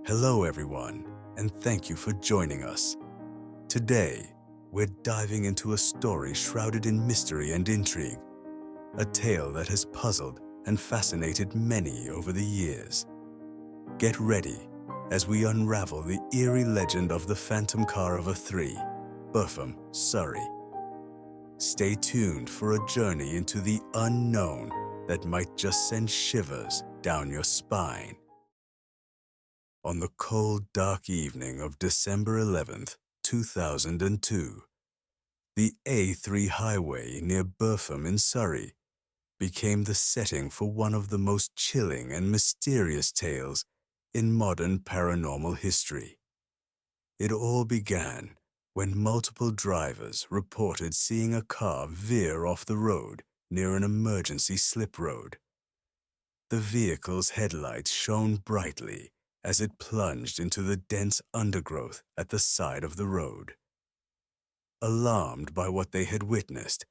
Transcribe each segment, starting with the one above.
Hello everyone, and thank you for joining us. Today, we're diving into a story shrouded in mystery and intrigue, a tale that has puzzled and fascinated many over the years. Get ready as we unravel the eerie legend of the Phantom Car of A3, Burpham, Surrey. Stay tuned for a journey into the unknown that might just send shivers down your spine. On the cold, dark evening of December 11th, 2002, the A3 highway near Burpham in Surrey became the setting for one of the most chilling and mysterious tales in modern paranormal history. It all began when multiple drivers reported seeing a car veer off the road near an emergency slip road. The vehicle's headlights shone brightly as it plunged into the dense undergrowth at the side of the road. Alarmed by what they had witnessed,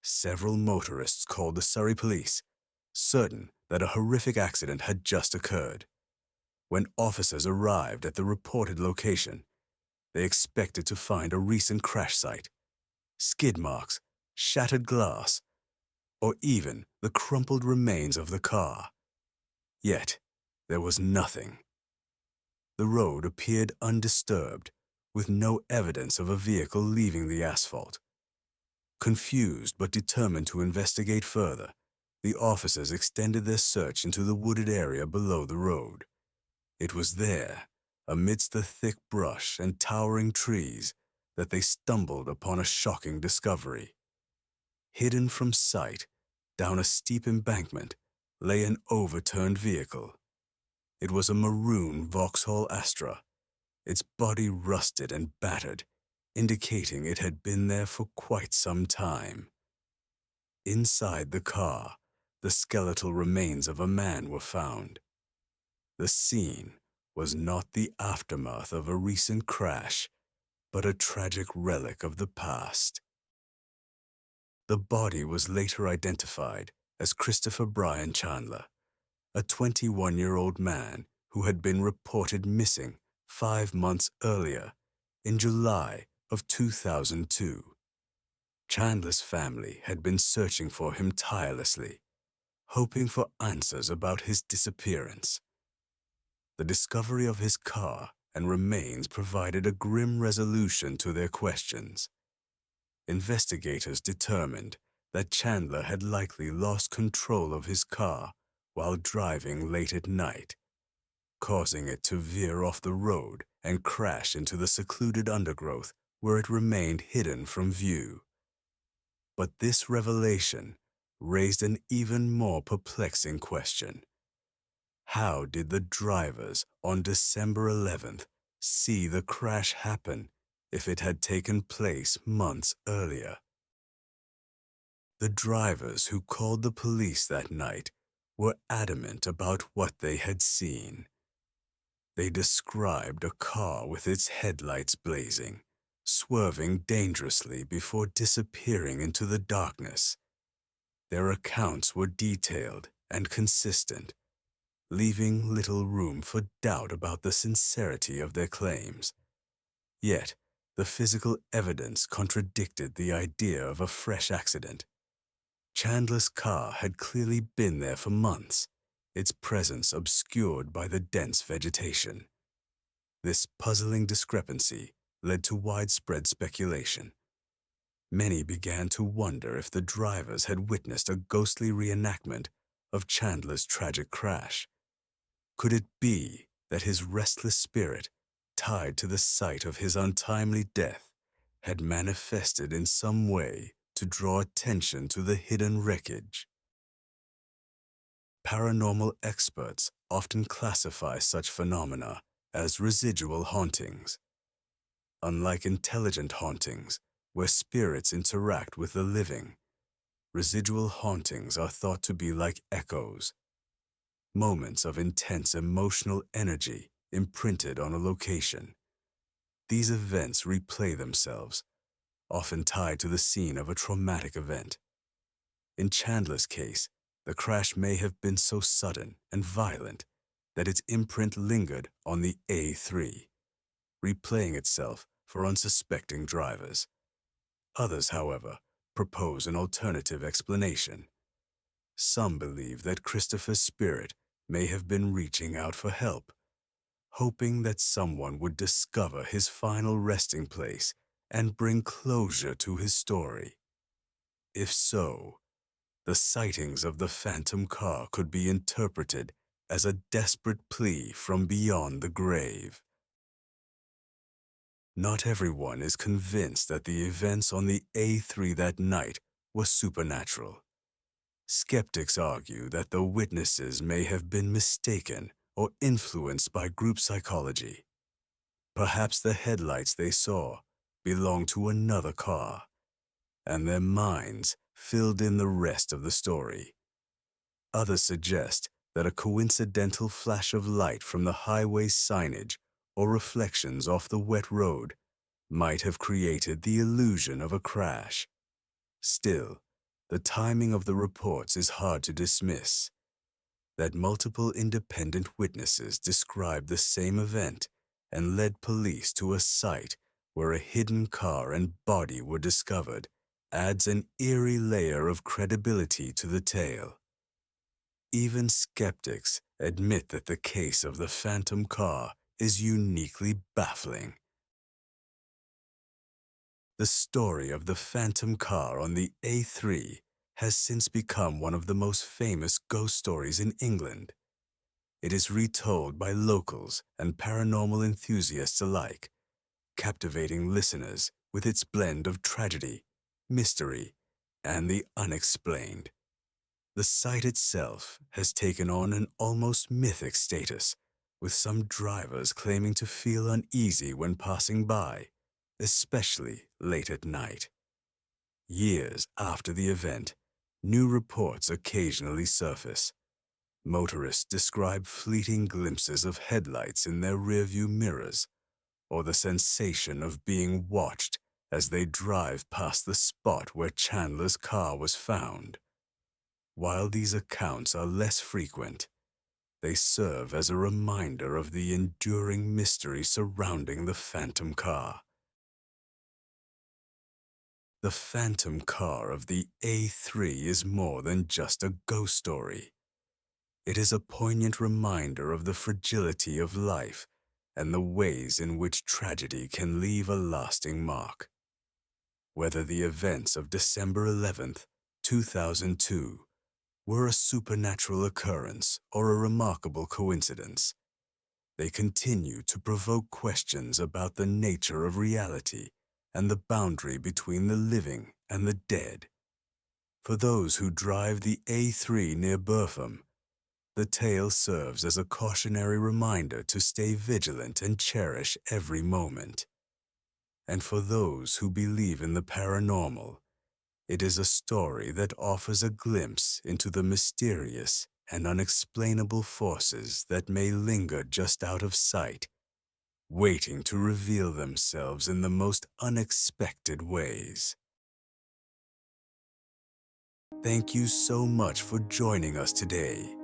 several motorists called the Surrey police, certain that a horrific accident had just occurred. When officers arrived at the reported location, they expected to find a recent crash site, skid marks, shattered glass, or even the crumpled remains of the car. Yet, there was nothing. The road appeared undisturbed, with no evidence of a vehicle leaving the asphalt. Confused but determined to investigate further, the officers extended their search into the wooded area below the road. It was there, amidst the thick brush and towering trees, that they stumbled upon a shocking discovery. Hidden from sight, down a steep embankment, lay an overturned vehicle. It was a maroon Vauxhall Astra, its body rusted and battered, indicating it had been there for quite some time. Inside the car, the skeletal remains of a man were found. The scene was not the aftermath of a recent crash, but a tragic relic of the past. The body was later identified as Christopher Brian Chandler, a 21-year-old man who had been reported missing 5 months earlier, in July of 2002. Chandler's family had been searching for him tirelessly, hoping for answers about his disappearance. The discovery of his car and remains provided a grim resolution to their questions. Investigators determined that Chandler had likely lost control of his car while driving late at night, causing it to veer off the road and crash into the secluded undergrowth where it remained hidden from view. But this revelation raised an even more perplexing question. How did the drivers on December 11th see the crash happen if it had taken place months earlier? The drivers who called the police that night were adamant about what they had seen. They described a car with its headlights blazing, swerving dangerously before disappearing into the darkness. Their accounts were detailed and consistent, leaving little room for doubt about the sincerity of their claims. Yet, the physical evidence contradicted the idea of a fresh accident. Chandler's car had clearly been there for months, its presence obscured by the dense vegetation. This puzzling discrepancy led to widespread speculation. Many began to wonder if the drivers had witnessed a ghostly reenactment of Chandler's tragic crash. Could it be that his restless spirit, tied to the site of his untimely death, had manifested in some way to draw attention to the hidden wreckage? Paranormal experts often classify such phenomena as residual hauntings. Unlike intelligent hauntings, where spirits interact with the living, residual hauntings are thought to be like echoes, moments of intense emotional energy imprinted on a location. These events replay themselves, often tied to the scene of a traumatic event. In Chandler's case, the crash may have been so sudden and violent that its imprint lingered on the A3, replaying itself for unsuspecting drivers. Others, however, propose an alternative explanation. Some believe that Christopher's spirit may have been reaching out for help, hoping that someone would discover his final resting place and bring closure to his story. If so, the sightings of the phantom car could be interpreted as a desperate plea from beyond the grave. Not everyone is convinced that the events on the A3 that night were supernatural. Skeptics argue that the witnesses may have been mistaken or influenced by group psychology. Perhaps the headlights they saw belonged to another car, and their minds filled in the rest of the story. Others suggest that a coincidental flash of light from the highway signage or reflections off the wet road might have created the illusion of a crash. Still, the timing of the reports is hard to dismiss. That multiple independent witnesses described the same event and led police to a site where a hidden car and body were discovered adds an eerie layer of credibility to the tale. Even skeptics admit that the case of the phantom car is uniquely baffling. The story of the phantom car on the A3 has since become one of the most famous ghost stories in England. It is retold by locals and paranormal enthusiasts alike, captivating listeners with its blend of tragedy, mystery, and the unexplained. The site itself has taken on an almost mythic status, with some drivers claiming to feel uneasy when passing by, especially late at night. Years after the event, new reports occasionally surface. Motorists describe fleeting glimpses of headlights in their rearview mirrors, or the sensation of being watched as they drive past the spot where Chandler's car was found. While these accounts are less frequent, they serve as a reminder of the enduring mystery surrounding the phantom car. The phantom car of the A3 is more than just a ghost story. It is a poignant reminder of the fragility of life and the ways in which tragedy can leave a lasting mark. Whether the events of December 11th, 2002 were a supernatural occurrence or a remarkable coincidence, they continue to provoke questions about the nature of reality and the boundary between the living and the dead. For those who drive the A3 near Burpham, the tale serves as a cautionary reminder to stay vigilant and cherish every moment. And for those who believe in the paranormal, it is a story that offers a glimpse into the mysterious and unexplainable forces that may linger just out of sight, waiting to reveal themselves in the most unexpected ways. Thank you so much for joining us today.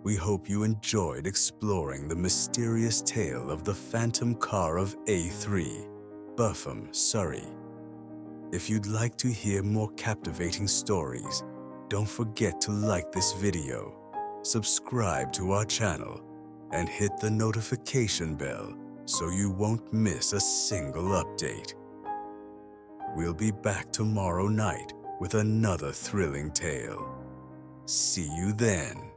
We hope you enjoyed exploring the mysterious tale of the phantom car of A3, Burpham, Surrey. If you'd like to hear more captivating stories, don't forget to like this video, subscribe to our channel, and hit the notification bell so you won't miss a single update. We'll be back tomorrow night with another thrilling tale. See you then.